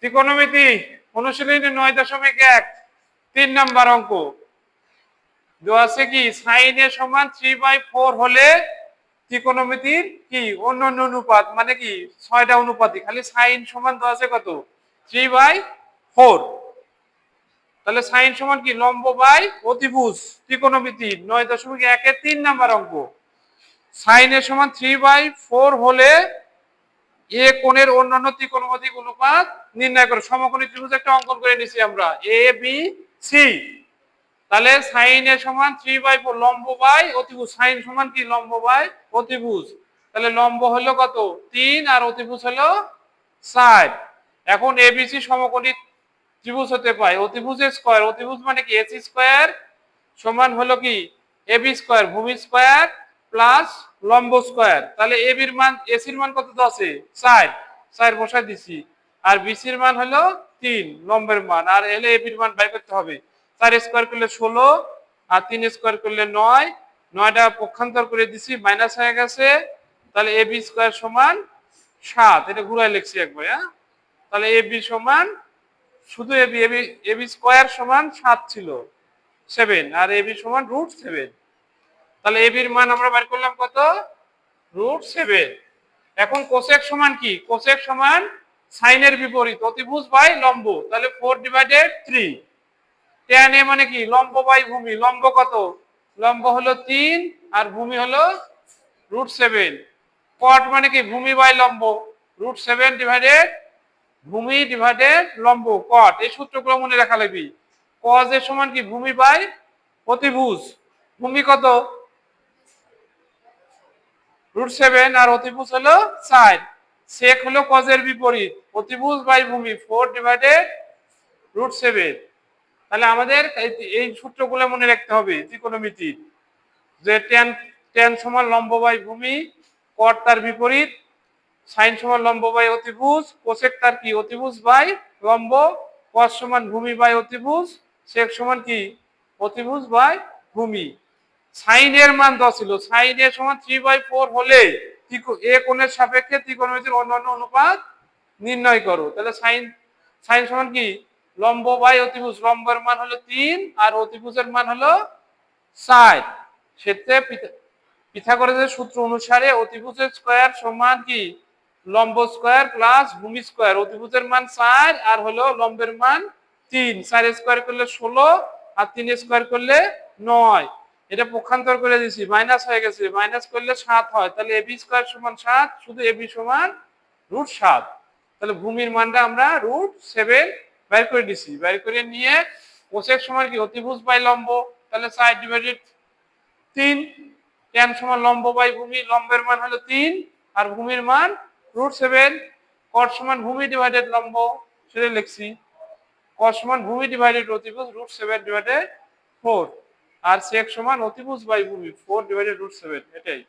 ত্রিকোণমিতি অনুশীলনী 9.1 3 নাম্বার অঙ্ক দেওয়া আছে কি sin a সমান 3/4 হলে ত্রিকোণমিতির কি অন্যান্য অনুপাত মানে কি 6টা অনুপাতই খালি sin সমান দেওয়া আছে কত 3/4 তাহলে sin সমান কি লম্ব বাই অতিভুজ ত্রিকোণমিতি 9.1 এর 3 নাম্বার অঙ্ক sin a সমান 3/4 হলে এ কোণের অন্যান্য ত্রিকোণমিতিক অনুপাত নির্ণয় করো সমকোণী ত্রিভুজ একটা অঙ্কন করে নিছি আমরা এ বি সি তাহলে sin a সমান 3/4 লম্ব বাই অতিভুজ sin সমান কি লম্ব বাই অতিভুজ তাহলে লম্ব হলো কত 3 আর অতিভুজ হলো 4 এখন এবিসি সমকোণী ত্রিভুজ হতে পায় অতিভুজের স্কয়ার অতিভুজ মানে কি এসি স্কয়ার সমান হলো কি এবি স্কয়ার ভূমি স্কয়ার প্লাস লম্ব স্কয়ার তাহলে এবির মান এসির মান কত আছে 4 4 বসাই দিছি আর বিসির মান হলো 3 লম্বের মান আর এলে এবির মান বের করতে হবে 4 স্কয়ার করলে 16 আর 3 স্কয়ার করলে 9 9টা পক্ষান্তর করে দিছি মাইনাস হয়ে গেছে তাহলে এবি স্কয়ার সমান 7 এটা ঘুরাই লিখছি একবার হ্যাঁ তাহলে এবি সমান শুধু এবি এবি এবি স্কয়ার সমান 7 ছিল 7 আর এবি সমান √7 তাহলে এবির মান আমরা বের করলাম কত √7 এখন কোসেক সমান কি কোসেক সমান সাইনের বিপরীত অতিভুজ বাই লম্ব তাহলে 4/3 tan a মানে কি লম্ব বাই ভূমি লম্ব কত লম্ব হলো 3 আর ভূমি হলো √7 cot মানে কি ভূমি বাই লম্ব √7 ডিভাইডেড ভূমি ডিভাইডেড লম্ব cot এই সূত্রগুলো মনে রাখা লাগবে cos এর সমান কি ভূমি বাই অতিভুজ ভূমি কত √7 আর অতিভুজ হলো 4 sec হলো cos এর বিপরীত অতিভুজ বাই ভূমি 4/√7 তাহলে আমাদের এই সূত্রগুলো মনে রাখতে হবে ত্রিকোণমিতির যে tan সমান লম্ব বাই ভূমি cot তার বিপরীত sin সমান লম্ব বাই অতিভুজ cosec তার কি অতিভুজ বাই লম্ব cos সমান ভূমি বাই অতিভুজ sec সমান কি অতিভুজ বাই ভূমি sin এর মান 10 ছিল sin a সমান 3/4 হলে এ কোণের সাপেক্ষে ত্রিকোণমিতির অন্যান্য অনুপাত নির্ণয় করো তাহলে sin সমান কি লম্ব বাই অতিভুজ লম্বের মান হলো 3 আর অতিভুজের মান হলো 4 সেতে পিথাগোরাসের সূত্র অনুসারে অতিভুজের স্কয়ার সমান কি লম্ব স্কয়ার প্লাস ভূমি স্কয়ার অতিভুজের মান 4 আর হলো লম্বের মান 3 4 স্কয়ার করলে 16 আর 3 স্কয়ার করলে 9 এটা পক্ষান্তর করে দিছি মাইনাস হয়ে গেছে মাইনাস করলে 7 হয় তাহলে এবি স্কয়ার সমান 7 শুধু এবি সমান √7 তাহলে ভূমির মানটা আমরা √7 বের করে দিছি বের করে নিয়ে কোসেক সমান কি অতিভুজ বাই লম্ব তাহলে 4/3 tan সমান লম্ব বাই ভূমি লম্বের মান হলো 3 আর ভূমির মান √7 cot সমান ভূমি ডিভাইডেড লম্ব সেটা লিখছি cos সমান ভূমি ডিভাইডেড অতিভুজ √7/4 আর sec সমান অতিভুজ বাই ভূমি 4/√7 এটাই